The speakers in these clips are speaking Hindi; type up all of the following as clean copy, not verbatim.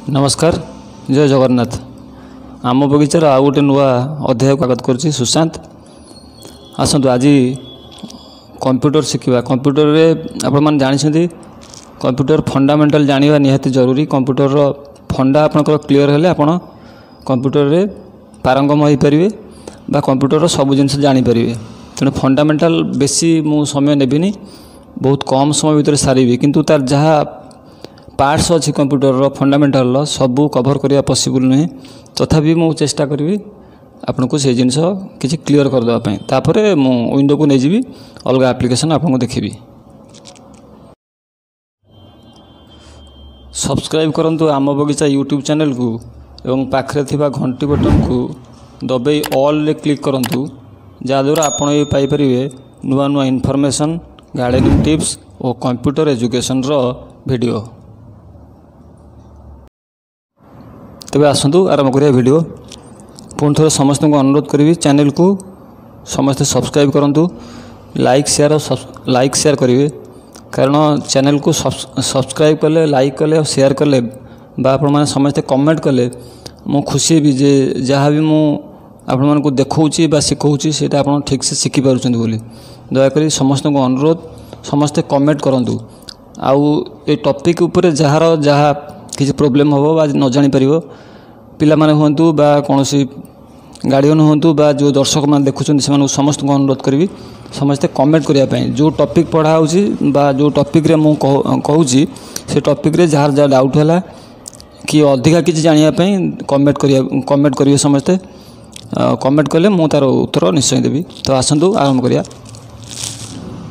नमस्कार जय जगन्नाथ आम बगीचार आउ गोटे नुआ अध्याय स्वागत करुच्ची सुशांत आसतु आज कंप्यूटर शिखा कंप्यूटर रे आपण मैंने जानते कंप्यूटर फंडामेंटल जानिबा निहाती जरूरी कंप्यूटर फंडा आपनकर क्लियर हेले आपण कंप्यूटर रे पारंगम हो पारे बा कंप्यूटर सब जिनस जानीपर तेणु फंडामेंटल बेसी मु समय नेबिनी बहुत कम समय भितर सारी किंतु तार जहाँ पार्ट्स अच्छी कंप्यूटर फंडामेंटल सबू कभर करने पॉसिबल नुहे तथापि मु चेष्टा करी आपन को से जिनस किसी क्लियर करदेवाई तापर मु विंडो को नहीं अलग एप्लिकेशन आपको देखी सब्सक्राइब करंतु आम बगीचा यूट्यूब चैनल को एवं पाखरे थिबा घंटी बटन को दबाई ऑल रे क्लिक करंतु जहाद्वारा आपण ये पाइपर नुआ नुआ इनफॉरमेशन गार्डनिंग टिप्स और कंप्यूटर एजुकेशन रो वीडियो तेबे आसतु आरंभ करिया वीडियो पुणी थे समस्त को अनुरोध करी चैनल को समस्ते सब्सक्राइब करंतु लाइक शेयर करेंगे कारण चैनल को सब्सक्राइब कले लाइक कले और शेयर कले बा आपण माने समस्ते कमेंट कले मु खुशी भी जे जहाँ भी मु आपण मान को देखौची बा सिखौची सेटा आपण ठीक से शिखि पारुछन बोली दया करी समस्त को अनुरोध समस्ते कमेंट करंतु आउ ए टॉपिक ऊपर जहाँ जहाँ किसी प्रोब्लेम हो बा न जानी परिबो पिला माने होंतु बा कोनोसी गार्डियन होंतु बा जो दर्शक मान देखुछन से माने समस्त को अनुरोध करी समस्ते कमेंट करिया पई जो टॉपिक पढ़ा होची बा जो टॉपिक रे मु कहूची से टॉपिक रे जहाँ जहाँ डाउट होला कि अधिका किसी जानिया पई कमेंट करिवे समस्ते कमेंट कले मु तार उत्तर निश्चय देबी तो आसंतु आरंभ करिया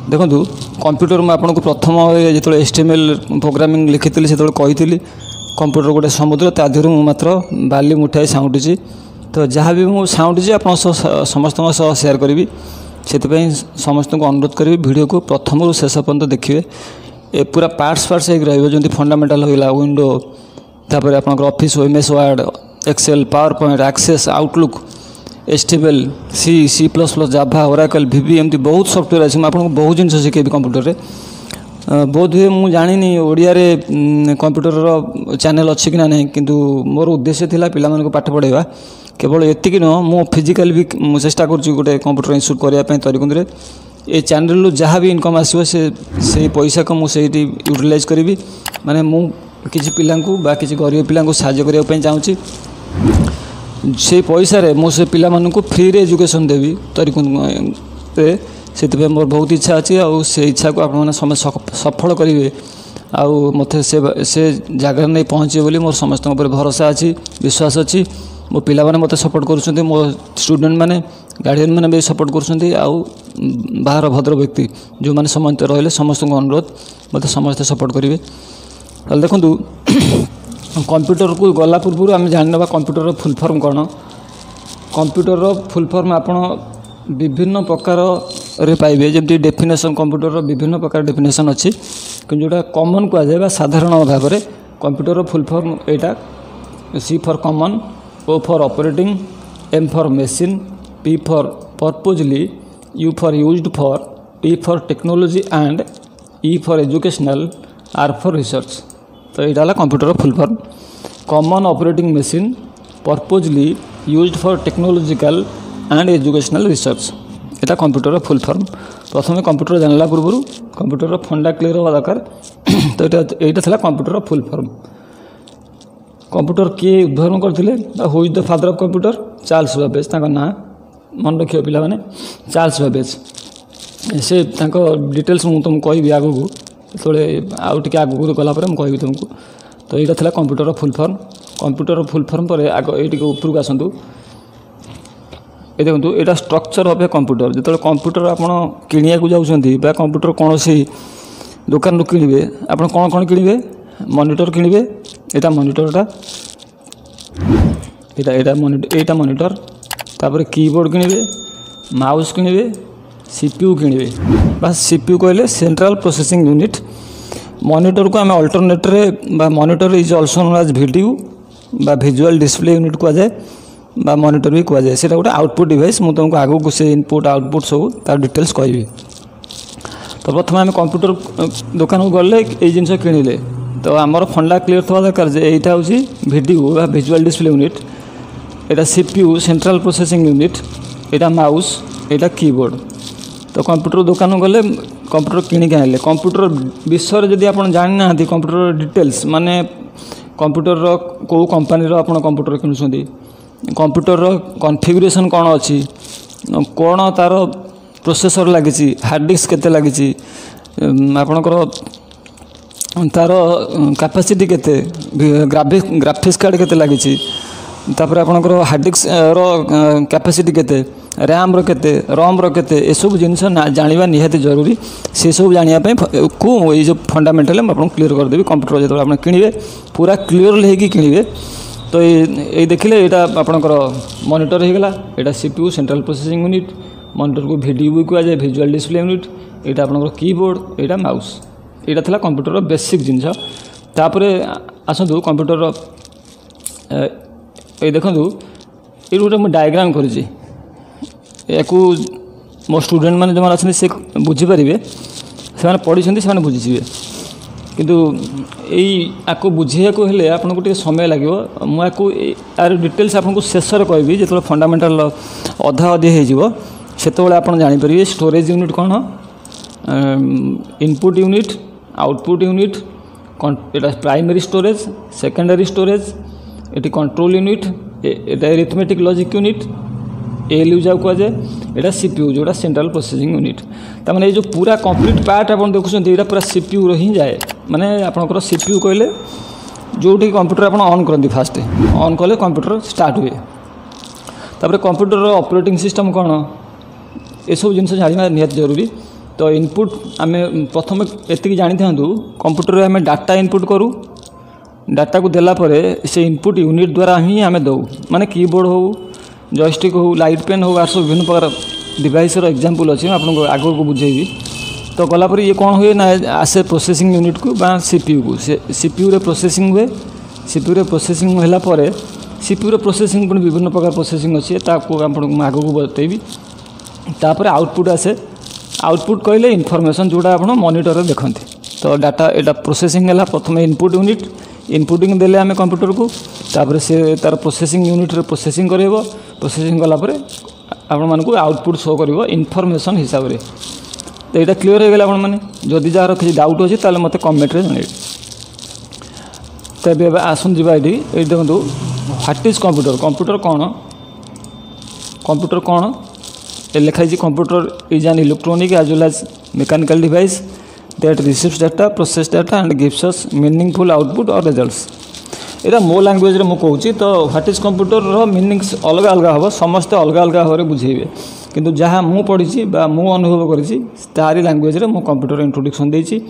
देखंतु कंप्यूटर में आपको प्रथम जो एचटीएमएल प्रोग्रामिंग लिखी से कही कंप्यूटर गोटे समुद्र ता देहर मात्र बाली मुठाई साउंटी तो जहाँ भी मुझे साउंटी आप समस्त सेयार करी से समस्त को अनुरोध करी वीडियो को प्रथम रू शेष पर्यंत देखिए ए पूरा पार्ट्स रही फंडामेंटल होगा विंडो तापर आप office MS Word Excel PowerPoint Access Outlook HTML C plus plus Java Oracle वीवी एमती बहुत सॉफ्टवेयर अच्छे मुझे आपको बहुत जिन शिखेबी कंप्यूटर रे बहुत हुए मुझे जानी ओडिया रे कंप्यूटर चैनल अच्छी कि ना नहीं किंतु मोर उद्देश्य थिला पिला मानको पाठ पढ़ाइबा केवल एतिक नुह मु फिजिकल भी चेष्टा करुँच गोटे कंप्यूटर इंस्टॉल करने तरीकुंदे ये चैनल जहाँ भी इनकम आसो से पैसा को मुझे यूटिलाइज करी माने मु किसी पिला किसी गरीब पिला साहाय्य करने चाहूँगी से पैसा रे मो से पिला मानू फ्री रे एजुकेशन देवी तरीके से मोर बहुत इच्छा अच्छी आउ से इच्छा को आप सफल करेंगे आउ मत से जगह नहीं पहुँचे बोली मोर समस्त भरोसा अच्छी विश्वास अच्छी मो पिला माने मत सपोर्ट करुँच मो स्टूडेंट माने गार्डियन माने भी सपोर्ट करुँच आउ बाहर भद्र व्यक्ति जो मैंने समस्त रही समस्त को अनुरोध मत समस्ते सपोर्ट करेंगे देखु कंप्यूटर को गला पूर्व आम जाना कंप्यूटर फुल फॉर्म कौन कंप्यूटर फुल फॉर्म आपड़ विभिन्न प्रकार रे पाइबे जमी डेफिनेशन कंप्यूटर विभिन्न प्रकार डेफिनेशन अच्छी कि जोटा कॉमन कहुए साधारण भाव में कंप्यूटर फुल फॉर्म यहाँ C for common O for operating M for machine P for purposely U for used for T for technology and E for educational R for research तो यहाँ computer full form common operating machine purposely used for technological and educational research यहाँ कंप्यूटर फुल फॉर्म प्रथम कंप्यूटर जानला पूर्व कंप्यूटर फंडा क्लियर हवा दरकार तो यहाँ कंप्यूटर फुल फॉर्म कंप्यूटर किए उद्भावन करते who is the father of computer Charles Babbage ना मन रखिए पिला माने चार्ल्स बेबेज से डिटेल्स मुझे तुमको कहि आगू जो आउ टे आगू गलापर मुझे तुमको तो यहाँ था कंप्यूटर फुल फॉर्म पर आग ये ऊपर आसतु ये देखो यहाँ स्ट्रक्चर ऑफ ए कंप्यूटर जो कंप्यूटर आप किणिया जाऊँगी कंप्यूटर कौन सी दुकान किणवे आप कौन कौन किणवे मॉनिटर किणवे यहाँ मॉनिटरटा यहाँ मॉनिटर तापर कीबोर्ड किणवे माउस किणवे सीपीयू किणवे बस सीपीयू कहले सेंट्रल प्रोसेसिंग यूनिट मॉनिटर को आम alternate ray monitor is also known as video visual display unit कहुए मॉनिटर भी कहुए से गोटे आउटपुट डिवाइस मुझे तुमको आगू से इनपुट आउटपुट सब तार डिटेल्स कहि तो प्रथम आम कंप्यूटर दुकान को गले ये जिन किणिले तो आमर फंडा क्लीयर थवा दरकार जे एटा होची वीडियो बा विजुअल डिस्प्ले यूनिट, एटा सीपीयू सेंट्रल प्रोसेसिंग यूनिट, एटा माउस, एटा कीबोर्ड। तो कंप्यूटर दुकान गले कंप्यूटर किणी के आइले कंप्यूटर विषय जदि आप जानि ना कंप्यूटर डिटेल्स माने कंप्यूटर रो को कंपनी रो आपण कंप्यूटर किनुछंती, कंप्यूटर रो कॉन्फ़िगरेशन कोन अछि, कोन तार प्रोसेसर लागिछि, हार्ड डिस्क केते लागिछि, आपणकर तार कैपेसिटी केते, ग्राफिक्स कार्ड केते लागिछि, तापर आपणकर हार्ड डिस्क रो कैपेसिटी केते, रैम रो केते, रोम रो केते, ए सब जिनिस जानिबा निहाती जरूरी। से सब जानिया पे को ये जो फंडामेंटल हम आपन क्लियर कर देबी। कंप्यूटर जतो आपन किनिबे पूरा क्लियर लेकी किनिबे। तो ये देखिले एटा आपणकर मॉनिटर हे गेला, एटा CPU central processing unit, monitor को वीडियो को जाय विजुअल डिस्प्ले यूनिट, एटा आपणकर कीबोर्ड, एटा माउस, एटा थला कंप्यूटर रो बेसिक जिनिस। तापरे आसंतु कंप्यूटर रो ए देखंतु ए गोटे मु डायग्राम करिछि, याकू मो स्टूडेंट मैंने जो अच्छे से बुझीपारे से पढ़ी से बुझीजे किंतु यू बुझे हेले आपको टे समय लगे। मुझे यार डिटेल्स आपको शेष कहि जो फंडामेंटल अधा अधी हो आप जापर स्टोरेज यूनिट कौन, इनपुट यूनिट, आउटपुट यूनिट, एटा प्राइमरी स्टोरेज, सेकेंडरी स्टोरेज, ये कंट्रोल यूनिट, एटा अरिथमेटिक लॉजिक यूनिट, एलयू जाऊ कहुए, यहाँ सीपीयू जोड़ा सेंट्रल प्रोसेसिंग यूनिट। तमाने ये जो पूरा कंप्लीट पार्ट आप देखुं ये पूरा सीपीयू ही जाए, माने आपंकर सीपीयू कहले जो कंप्यूटर आप ऑन करती फास्ट ऑन कले कंप्यूटर स्टार्ट हुए। तापर कंप्यूटर ऑपरेटिंग सिस्टम कौन ये सब जिन जाना निहाती जरूरी। तो इनपुट आम प्रथम एति जानी था कंप्यूटर आम डाटा इनपुट करूँ, डाटा को देला परे से इनपुट यूनिट द्वारा ही आम दौ, माने कीबोर्ड हो, जॉयस्टिक हो, लाइट पेन हो, आर सब विभिन्न प्रकार डिवाइस एग्जांपल अच्छे आपको आगे को बुझेबी। तो गलापर ये कौन हुए ना आसे प्रोसेसिंग यूनिट को बा सीपीयू को, सीपीयू रे प्रोसेसिंग हुए, सीपीयू रे प्रोसेसिंग होला परे सीपीयू रे प्रोसेसिंग पुणी विभिन्न प्रकार प्रोसेसिंग अच्छे ताको आपको आगे को बतेबी। तापर आउटपुट आसे, आउटपुट कहले इनफॉरमेशन जोड़ा आप मॉनिटर देखते। तो डाटा एटा प्रोसेसिंग है प्रथम इनपुट यूनिट, इनपुटिंग देले आम कंप्यूटर को, तापर से तार प्रोसेसिंग यूनिट रे प्रोसेसिंग करेबो, प्रोसेसिंग कलापर आपण मानकु आउटपुट शो करिवो इनफॉरमेशन हिसाब रे। तो यहाँ क्लीयर हो गला आपण माने जदि जार किसी डाउट अच्छे ताले मते कमेंट रे जणाइबे। तो ये आसन जीवा ये देखो व्हाट इज कंप्यूटर, कंप्यूटर कौन, कंप्यूटर कौन ये लिखाई computer is an electronic as well as mechanical device that receives data, process data and gives us meaningful output or results। एटा मो लैंग्वेज रे मु कहूँ। तो व्हाट इज कंप्यूटर रो मीनिंग्स अलग अलग हम, समस्ते अलग अलग भाव में बुझेबे, किंतु जहाँ मु पढ़ी बा मु अनुभव करी तारी लैंग्वेज रे मु कंप्यूटर इंट्रोडक्शन देछि।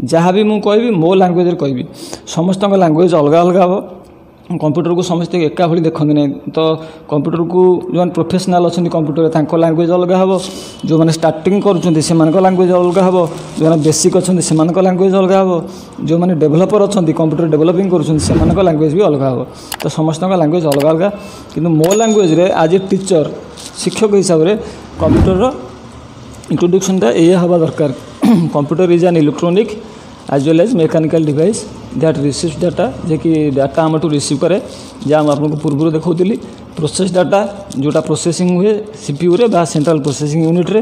जहाँ भी मु कहबी मो लैंग्वेज रे कहबी, समस्त लैंग्वेज अलग अलग हम। कंप्यूटर को समस्ते एका भली देखते नहीं। तो कंप्यूटर को जो प्रोफेशनल अच्छा कंप्यूटर लैंग्वेज अलग हम, जो मैंने स्टार्टिंग कर लैंग्वेज अलग हम, जो मैंने बेसिक अच्छा लैंग्वेज अलग हम, जो मैंने डेभलपर अच्छा कंप्यूटर डेभलपिंग कर लैंग्वेज भी अलग हम। तो समस्त लैंग्वेज अलग अलग, किंतु मो लैंग्वेज रे आज ए टीचर शिक्षक हिसाब से कंप्यूटर इंट्रोडक्शन ये हवा दरकार। Computer is an electronic as well as mechanical device that receives data, जे कि डाटा आम टू रिसीव करे, जहाँ मुझे आपको पूर्व देखी प्रोसेस डाटा जोटा प्रोसेसिंग हुए सीपीयू रे बा सेंट्रल प्रोसेसिंग यूनिट रे,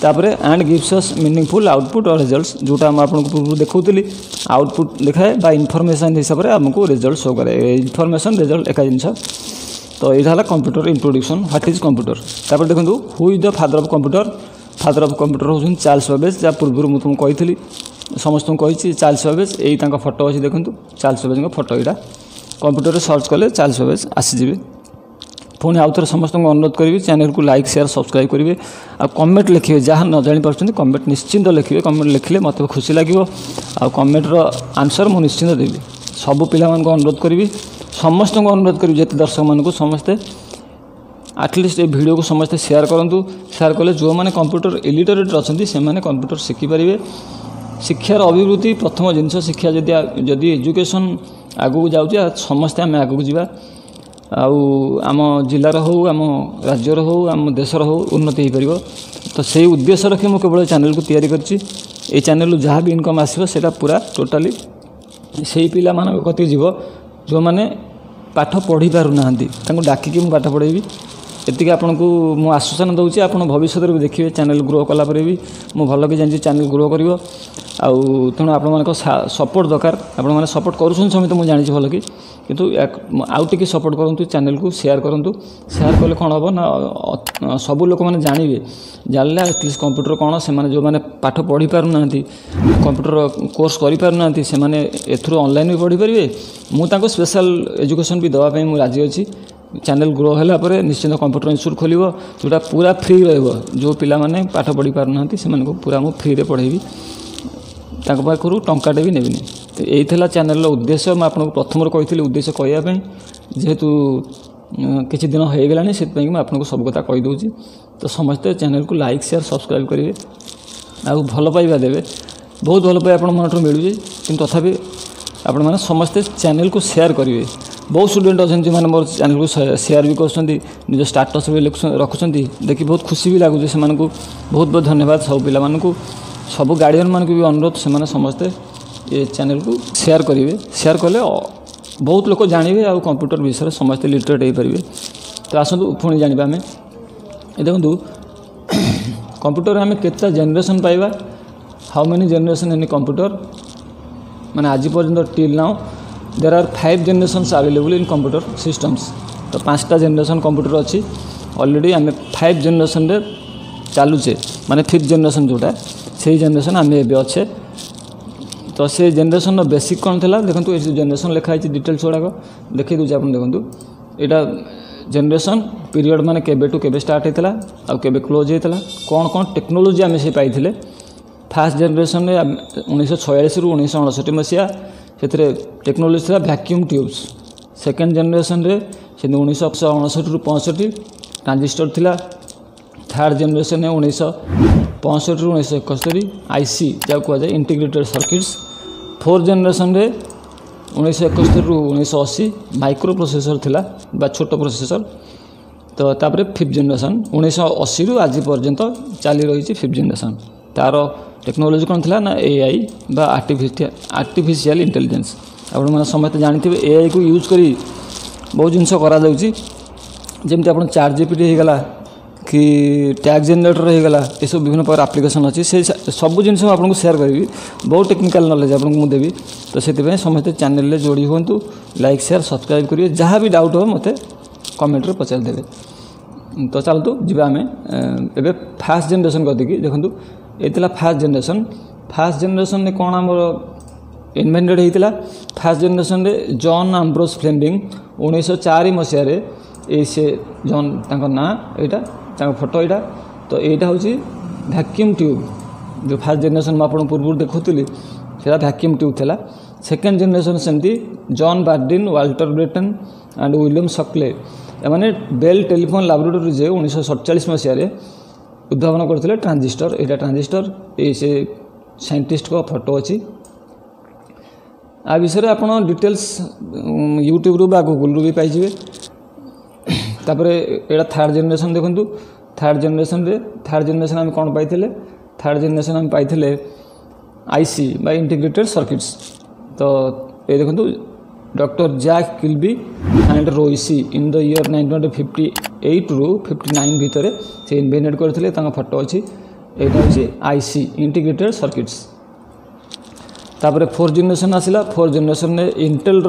तापर and gives us meaningful output और रिजल्ट्स जोटा हम आपको पूर्व देखी आउटपुट लिखाए बा इनफॉरमेशन हिसाब से आमको रिजल्ट शो करे, इनफॉरमेशन रिजल्ट एका जिनस। तो यहाँ computer introduction what is computer. तापर देखो who is the father of computer, father of computer होउछन चार्ल्स बेबेज, जहाँ पूर्व मुझे तुमको कही समस्त कही चार्ल्स बेबेज, यही फोटो अच्छी देखो चार्ल्स बेबेज फोटो यहाँ कंप्यूटर सर्च कले चार्ल्स बेबेज आसीजे। पुणी आउ थे समस्त अनुरोध करी चैनल को लाइक शेयर सब्सक्राइब करेंगे, आ कमेंट लिखिए जहाँ न जापर कमेंट निश्चिंत लिखिए, कमेंट लिखिले मत खुशी लगे, आ कमेंटर आंसर मुझे निश्चिंत देवी। सबू पिला अनुरोध करी समस्त अनुरोध करी जिते दर्शक मानक समस्ते आटलिस्ट ये वीडियो को समस्ते शेयर करूँ, शेयर कले जो मैंने कंप्यूटर इलिटरेट अच्छा से कंप्यूटर शिखिपारे। शिक्षार अभिवृद्धि प्रथम जिनस शिक्षा जदि एजुकेशन आगू जाऊँ समस्ते आम आगू जावा, आम जिलार हो आम राज्यर हो आम देशर हो उन्नति हो पार। तो से उद्देश्य रखी मुझे केवल चैनल को तैयारी कर चैनल जहाँ भी इनकम आसो पूरा टोटाली सेही पिला मान कति जीव जो मैंने पाठ पढ़ी पार ना डाकिकी मुझे पाठ पढ़ेबी एतिक आपन को मु आश्वासन दूसरी आप भविष्य में देखिए चैनल ग्रो कलापर भी मुझे भल कि जानी चैनल ग्रो कर तेणु आप सपोर्ट दरकार आप सपोर्ट कर समित मुझे जानी भल कि किंतु आउ टे सपोर्ट करूँ चैनल को शेयर करूँ शेयर कले कौन हम ना सब लोक मैंने जानवे जानले एटलिस्ट कंप्यूटर कौन से जो मैंने पाठ पढ़ी पार ना कंप्यूटर कोर्स कर से एथुरु ऑनलाइन भी पढ़ी पारे मुझे स्पेशल एजुकेशन भी दवाई मुझे राजी अच्छी चैनल ग्रो है पर निश्चित कंप्यूटर इंस्टीट्यूट खोल जोटा पूरा फ्री रो पिला माने पाठ पढ़ी पार ना से पूरा मुझे फ्री पढ़ेबी पाखु टंकाटे भी नेबिनी तो यही चैनल उद्देश्य मैं आपको प्रथम कही उद्देश्य कहवाई जेहेतु किसी दिन हो गलानी से आपको सब कथा कहीदे तो समस्ते चैनल को लाइक शेयर सब्सक्राइब करेंगे आउ भल पाइबा देवे बहुत भल पाइबा आप मन मिलूँ कि तथापि आपण मैंने समस्ते चैनल को शेयर करेंगे बहुत स्टूडेंट अच्छा जो मैंने मोर चैनल को शेयर भी कर स्टाटस भी रखुच्च देखिए बहुत खुशी भी लगुच से बहुत बहुत धन्यवाद सब पिला सब गार्डियन मान भी अनुरोध से समस्ते ये चैनल को शेयर करेंगे शेयर कले बहुत लोग जानवे आ कंप्यूटर विषय समस्ते लिटरेट हो पारे तो आसतु पुणी जाना आम देखो कंप्यूटर आम के जेनरेशन पाइबा how many generation in computer माने आज पर्यंत till now there are 5 generations available in computer systems तो 5टा जेनरेशन कंप्यूटर अच्छी ऑलरेडी आम 5 जेनरेशन रे चलुचे माने 5th जेनरेशन जोटा से जेनरेशन आम ए अच्छे तो से जेनरेशन बेसिक कौन थी देखो ये जेनरेशन लिखाई डिटेल्स गुड़ाक देखी दूसरे आप देखो यहाँ जेनरेशन पीरियड माने केबे टू केबे स्टार्ट होता आउ केबे क्लोज होता कौन कौन टेक्नोलोजी आम से पाई फास्ट जेनरेशन में 1946 रु 1969 मसीहा से टेक्नोलोजी था वैक्यूम ट्यूब्स सेकेंड जेनरेशन रे से 1969 रु 65 ट्रांजिस्टर थिला थर्ड जेनरेशन में 1965 रु 1971 आईसी जहाँ कहुए इंटीग्रेटेड सर्किट्स फोर्थ जेनरेशन रे 1971 रु 1980 माइक्रो प्रोसेसर थिला बा छोट प्रोसेसर तो तापर फिफ्थ जेनरेशन 1980 रु आज पर्यंत चली रही 5th जेनरेशन तार टेक्नोलोजी कौन थी ना एआई बा आर्टिफिशियल इंटेलिजेंस आप समस्त जानते एआई को यूज करी बहुत जिनस करमती आप चाट जीपीटी होगला कि टैग जेनरेटर होगला ये सब विभिन्न प्रकार एप्लिकेशन अच्छी से सब जिन आपको शेयर करी बहुत टेक्निकल नॉलेज आपको मुझे देवी तो से समस्त चैनल जोड़ी हूँ लाइक शेयर सब्सक्राइब करेंगे जहाँ भी डाउट हो मत कमेंट पचार देवे तो चलतु जी आम ए फास्ट जेनरेशन कदी देखूँ ये फास्ट जेनरेशन में कौन आम इन्वेंटेड होता फास्ट जेनरेशन में जॉन आम्ब्रोस फ्लेमिंग 1904 मसीह से जॉन ना यहाँ फोटो यहाँ तो यहाँ हूँ वैक्यूम ट्यूब जो फास्ट जेनरेशन मुझे पूर्व देखुली से वैक्यूम ट्यूब था सेकेंड जेनरेशन सेमती John Bardeen Walter Brattain and William Shockley एमाने बेल टेलीफोन लैबोरेटरी जे 1947 मसीह उद्भावन करते ट्रांजिस्टर यहाँ ट्रांजिस्टर ये से साइंटिस्ट को फोटो अच्छी आ विषय आप डिटेल्स यूट्यूब रू बा गूगल रू भी पाइबे तापर यहाँ थर्ड जेनरेशन देखूँ थर्ड जेनरेशन आम कौन पाई थर्ड जेनरेशन आम पाई आईसी बा इंटीग्रेटेड सर्किट्स तो ये देखूँ डॉक्टर जैक किल्बी एंड रोइसी इन द ईयर 1958 रु 59 भितर से इन्वेंटेड करते फोटो अच्छी यहाँ हूँ आईसी इंटीग्रेटेड सर्किट्स तापर फोर्थ जेनरेशन आसला फोर्थ जेनरेशन में इंटेल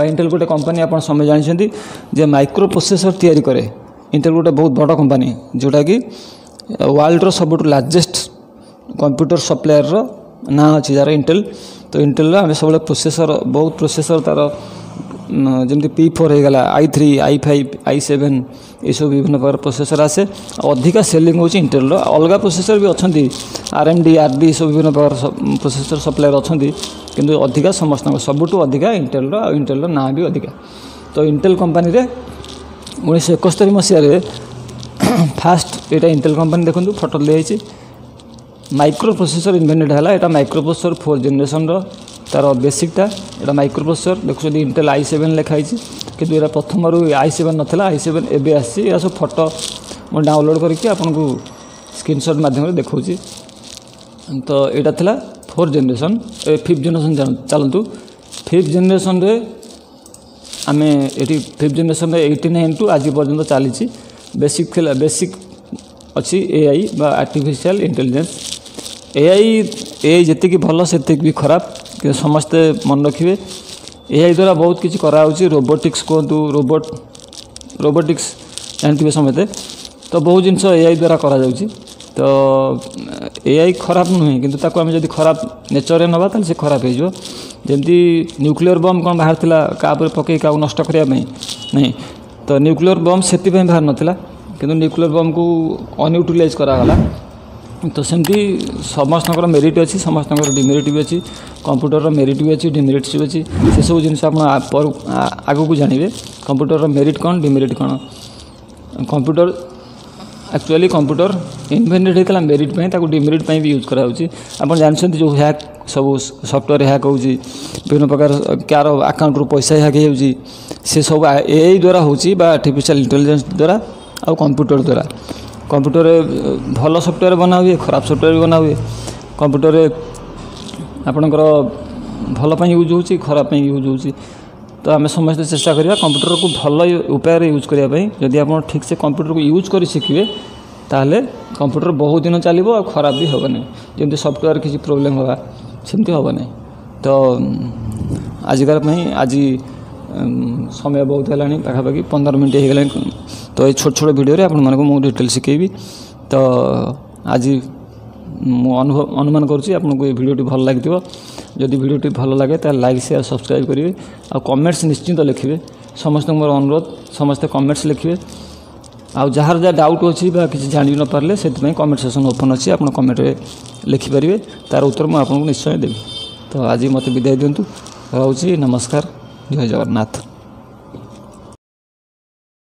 इंटेल गोटे कंपनी आप समय जानते जे माइक्रो प्रोसेसर तैयारी करे इंटेल गोटे बहुत बड़ कंपनी जोटा कि वर्ल्ड सब लार्जेस्ट कंप्यूटर सप्लायर ना अच्छी जार इंटेल तो इंटेल आम सब प्रोसेसर बहुत प्रोसेसर तार जमी P4 होगला i3 i5 i7 ये सब विभिन्न प्रकार प्रोसेसर आसे अधिका सेलिंग होची इंटेल अलग प्रोसेसर भी अच्छा RMD RD सब विभिन्न प्रकार प्रोसेसर सप्लायर अच्छा किंतु अधिका समस्त सबुठ अधिका इंटेल ना भी अधिका तो इंटेल कंपनी रे 1971 मसीह फास्ट यहाँ इंटेल कंपनी देखो फोटो दिखाई माइक्रो प्रोसेसर इन्वेंटेड है यहाँ माइक्रो प्रोसेसर 4th जेनरेशन तार बेसिकटा यहाँ माइक्रो प्रोसेसर देखो इंटेल i7 लिखाई कि प्रथम i7 नाला i7 एवं आसी सब फोटो मैं डाउनलोड करके आपको स्क्रीनशॉट माध्यम देखा तो यहाँ था 4th जेनरेशन 5th जेनरेशन चलतु फिफ्थ जेनेरेशन रे आमे एटी फिफ्थ जेनेरेशन 89 टू आज पर्यंत चली बेसिक अच्छी एआई बा आर्टिफिशियल इंटेलिजेंस एआई जी भल से भी खराब समस्ते मन रखिए एआई द्वारा बहुत किसी कराऊँच रोबोटिक्स कहतु रोबोटिक्स जानते समझते तो बहुत जिनस एआई द्वारा करा तो एआई खराब नुहे कि आम जब खराब नेचर नवा तो से खराब हो जमी न्यूक्लियर बम कौन बाहर क्या पकई क्या नष्ट करने नहीं तो न्यूक्लियर बम से बाहर नाला कि न्यूक्लियर बम को अनयूटिलाइज करागला तो सेमती समस्त मेरिट अच्छी समस्त डिमेरिट भी अच्छी कंप्यूटर मेरिट भी अच्छी डिमेरिट्स भी अच्छी से सब जिन आग को जानवे कंप्यूटर मेरिट कौन डिमेरिट कौन कंप्यूटर एक्चुअली कंप्यूटर इन्वेंटेड होता मेरिट डिमेरिट भी यूज कराऊँच आप जानते जो हैक सब सफ्टवेयर हैक हो विभिन्न प्रकार क्या अकाउंट रू पैसा हैक हो सब एआई द्वारा होची बा आर्टिफिशियल इंटेलिजेंस द्वारा आ कंप्यूटर द्वारा कंप्यूटर भल सफ्टवेयर बना हुए खराब सफ्टवेयर भी बना हुए कंप्यूटर आपणकर भल यूज हो खराब यूज हो तो आम समस्त चेष्टा करिया कंप्यूटर को भल उपाय यूज करने जदि आप ठीक से कंप्यूटर को यूज कर शिखिए ताहले कंप्यूटर बहुत दिन चलो और खराब भी हेनी जमी सफ्टवेयर किसी प्रोब्लेम होगा सेमती हेनी तो आजिकार आज समय बहुत है पाखापाखि 15 मिनट हो गला तो ये छोट छोट वीडियो आपको डिटेल शिखेबी तो आज अनुमान करुँची आपको ये वीडियो भल लगी जदि वीडियो भल लगे तो लाइक शेयर सब्सक्राइब करेंगे और कमेंट्स निश्चिंत लिखिए समस्त मोर अनुरोध समस्ते कमेंट्स लिखिए आउ जार जहाँ डाउट अच्छी किसी जान न पारे से कमेंट सेक्शन ओपन अच्छी आप कमेंट लिखिपारे तार उत्तर मुझे आपको निश्चय देवी तो आज मत विदाय दिंतु रोचे नमस्कार जय जगन्नाथ।